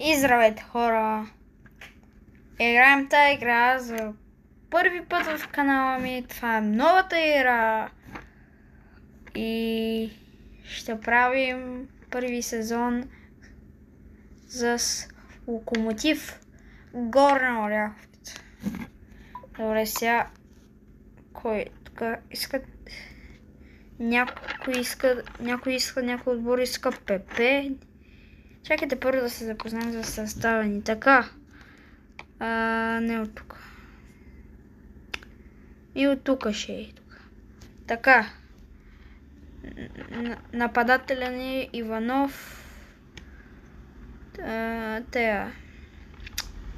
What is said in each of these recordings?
И здравейте, хора! Играем тази игра за първи път в канала ми. Това е новата игра. И ще правим първи сезон с Локомотив Горна Оряховица. Добре, сега кой тук иска? Някой отбор иска ПП. Чакайте първо да се запознаем за състава ни. Така. Не от тук. И от тук ще е. Така. Нападателя ни Иванов.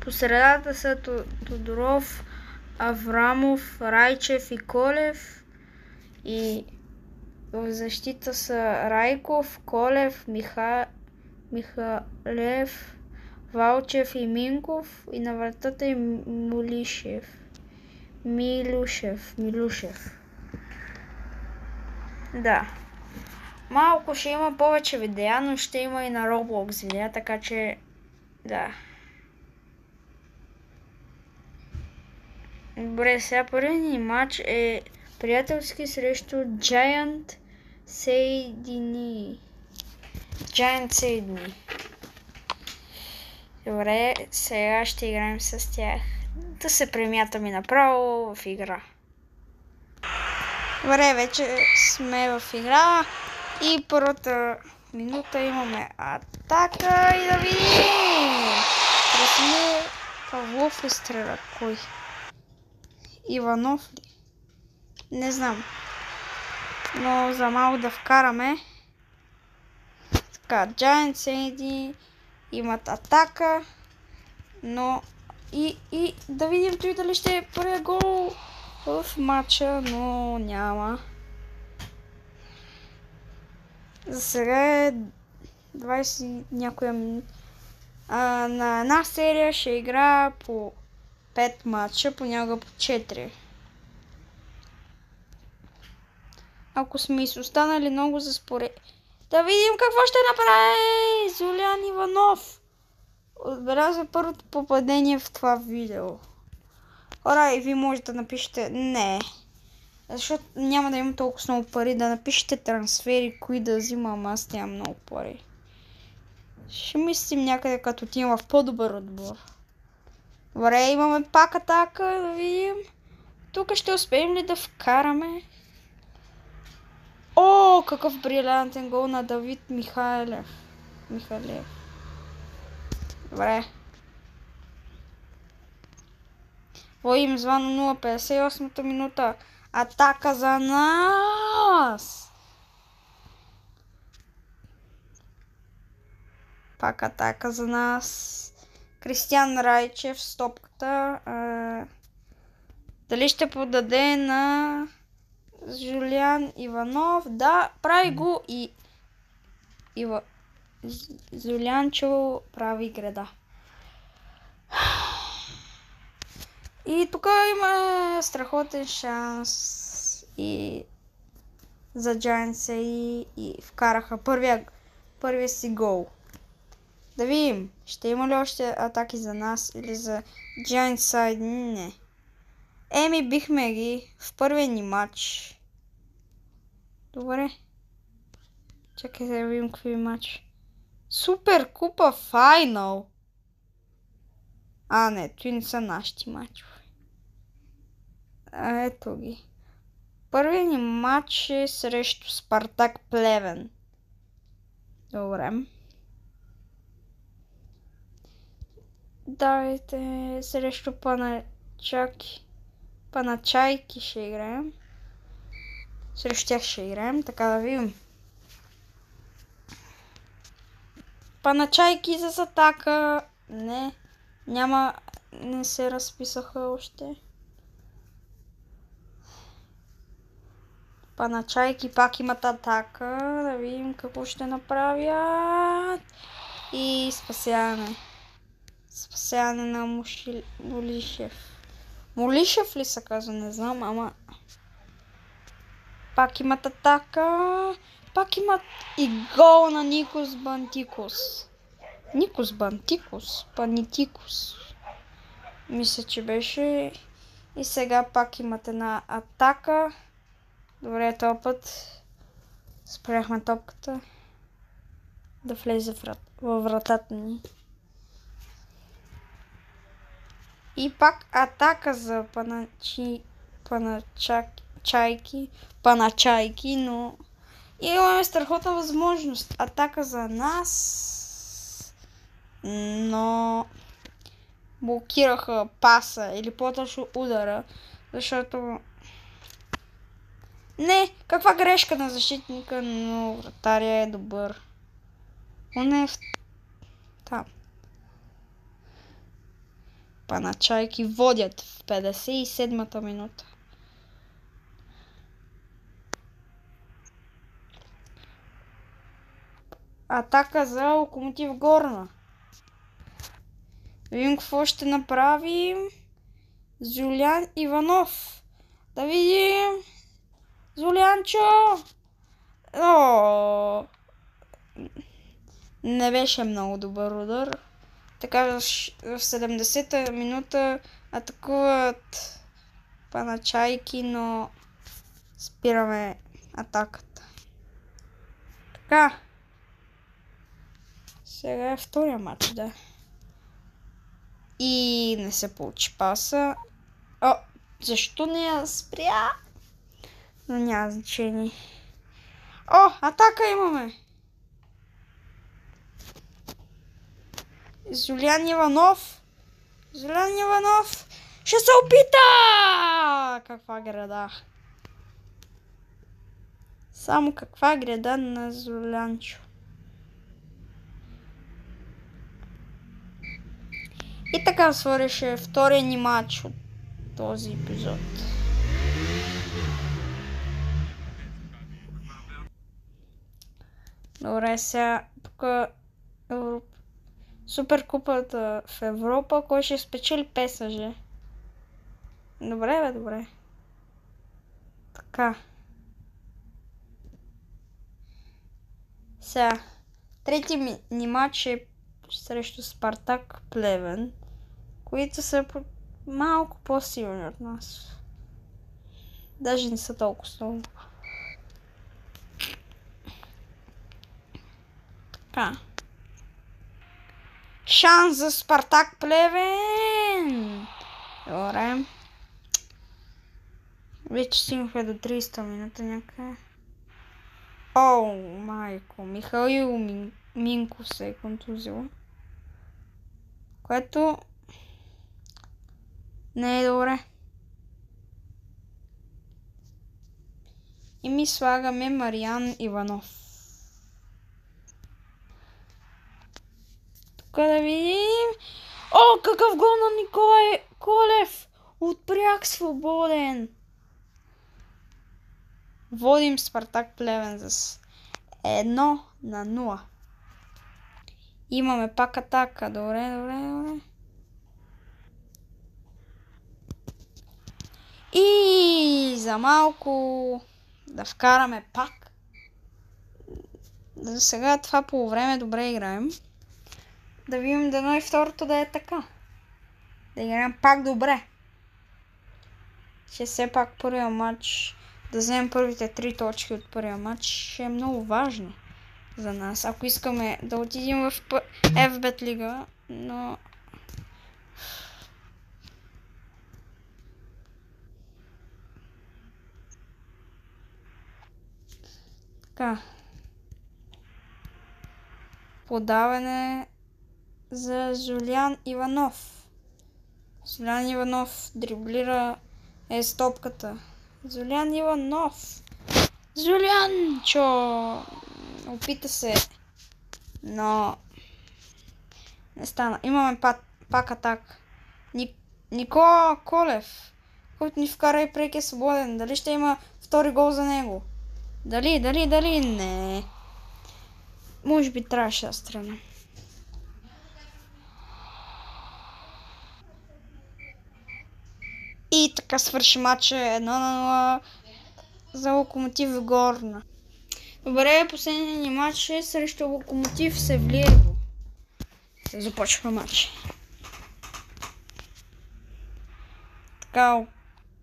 По средата са Тодоров, Аврамов, Райчев и Колев. И в защита са Райков, Колев, Михалев, Валчев и Минков, и на вратата е Милушев. Да. Малко ще има повече видеа, но ще има и на Roblox видеа, така че да. Добре, сега първият ни матч е приятелски срещу Giant Сейдини. Добре, сега ще играем с тях. Да се премятаме направо в игра. Добре, вече сме в игра и първата минута имаме атака и да видим! Красимир Павлов изстреля. Кой? Иванов ли? Не знам. Но за малко да вкараме. Така, Giant Сейди имат атака, но и да видим той дали ще е първия гол в матча, но няма. За сега е 20 някоя минута. На една серия ще игра по 5 матча, понякога по 4. Ако сме останали много за според... Да видим какво ще направи Зулян Иванов. Отбелязва първото попадение в това видео. Хора, и ви можете да напишете не. Защото няма да имам толкова много пари. Да напишете трансфери, кои да взимам. Аз нямам много пари. Ще мислим някъде като отивам в по-добър отбор. Добре, имаме пак атака. Да видим. Тук ще успеем ли да вкараме? О, какъв брилянтен гол на Давид Михалев. Добре. Водим звано 0,58 минута. Атака за нас. Пак атака за нас. Кристиан Райчев с топката. Дали ще подаде на Жулиан Иванов? Да, прави го и Зулянчо прави града. И тук има страхотен шанс и за Giants и вкараха първия си гол. Да видим, ще има ли още атаки за нас или за Giants? Не. Еми, бихме ги в първия ни матч. Добре. Чакай да видим какви матч. Супер купа файнал. Не, това не са нашите матчове. Ето ги. Първият ни матч е срещу Спартак Плевен. Добре. Давайте срещу Паначайки ще играем. Срещу тях ще играем, така да видим. Паначайки за атака. Не се разписаха още. Паначайки пак имат атака. Да видим какво ще направят. И спасяване. Спасяване на Молишев. Молишев ли се казва? Не знам, ама... Пак имат атака. Пак имат и гол на Никос Бантикос. Никос Бантикос, Панитикос. Мисля, че беше. И сега пак имат една атака. Добре, този път спряхме топката да влезе във вратата ни. И пак атака за паначайки, но имаме страхотна възможност. Атака за нас, но блокираха паса или по-точно удара, защото не, каква грешка на защитника, но вратаря е добър. Он е там. Паначайки водят в 57-та минута. Атака за Локомотив Горна. Видим какво ще направим. Жулиан Иванов. Да видим. Жулианчо. Не беше много добър удар. Така в 70-та минута атакуват паначайки, но спираме атаката. Така. Сега е втория матч, да. И не се получи паса. Защо не я спря? Но няма значение. Атака имаме! Жулиан Иванов! Ще се опита! Каква града! Само каква града на Жулианчо. И така свърши втория ни матч от този епизод. Добре, сега тук Суперкупата в Европа, кой ще спечели ПСЖ? Добре. Така. Сега, трети ни матч е срещу Спартак Плевен, които са малко по-силни от нас. Даже не са толкова много. Така. Шанс за Спартак Плевен! Добре. Вече стигнахме до 30-та минута някъде. Майко, Михаил Минков се е контузил. Което не е добре. И ми слагаме Мариан Иванов. Тук да видим. Какъв гол на Николай Колев! От пряк свободен. Водим Спартак Плевен с 1-0. Имаме пак атака. Добре. И за малко да вкараме пак. За сега това по време добре играем. Да видим дано и второто да е така. Да играем пак добре. Ще все пак първия матч, да вземем първите 3 точки от първия матч, ще е много важно за нас. Ако искаме да отидем в FBET лига, но... Така. Подаване за Жулиан Иванов. Жулиан Иванов дриблира с топката. Жулиан Иванов. Жулианчо. Опита се. Но не стана. Имаме пак атак. Никола Колев, който ни вкара и преки е свободен. Дали ще има втори гол за него? Дали? Не. Може би трябваше да стреля. И така свърши матча 1-0 за Локомотив Горна. Добре, последният ни матч е срещу Локомотив Севлиево. Започва матч. Така,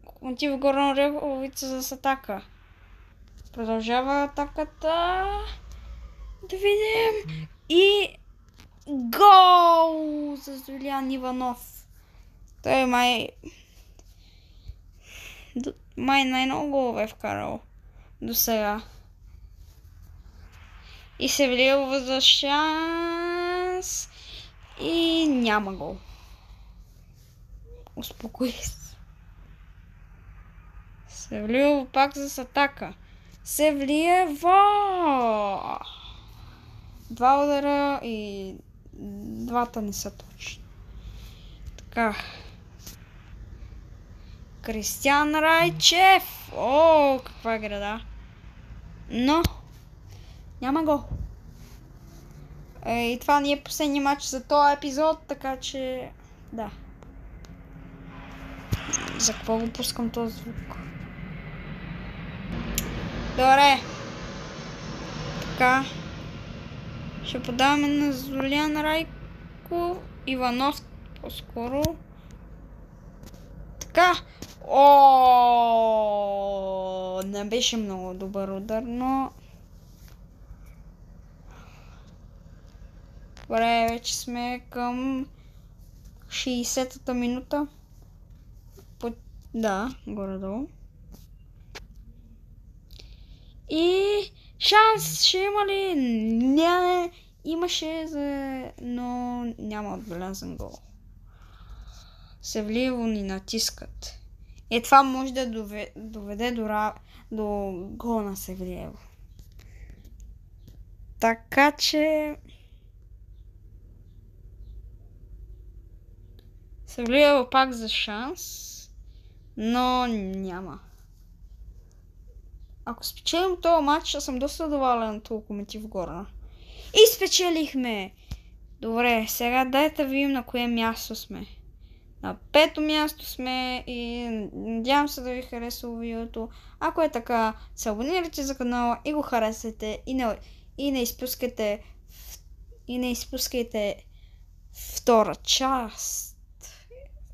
Локомотив Горна Оряховица с атака. Продължава атаката. Да видим. И гол за Юлиан Иванов. Той е май най-много голове е вкарал до сега. И се влива за шанс. И няма гол. Успокой се. Севлиево пак с атака. Севлиево! Два удара и двата не са точни. Така. Кристиан Райчев! О, каква града! Но няма гол. И това ни е последния матч за този епизод, така че да. За какво го пускам този звук? Добре. Така. Ще подаваме на Юлиан Райко Иванов по-скоро. Така. О, не беше много добър удар, но добре, вече сме към 60-та минута. Да, горе-долу. И шанс ще има ли? Не, имаше, но няма отбелязан гол. Севлиево ни натискат. Това може да доведе до гол на Севлиево. Така че Севлиево пак за шанс, но няма. Ако спечелим този матч, аз съм доста доволен от Локомотив Горна. И спечелихме! Добре, сега дайте да видим на кое място сме. На 5-то място сме и надявам се да ви хареса видеото. Ако е така, се абонирайте за канала и го харесайте и не изпускайте втора част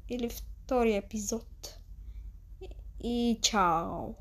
или втори епизод. И чао!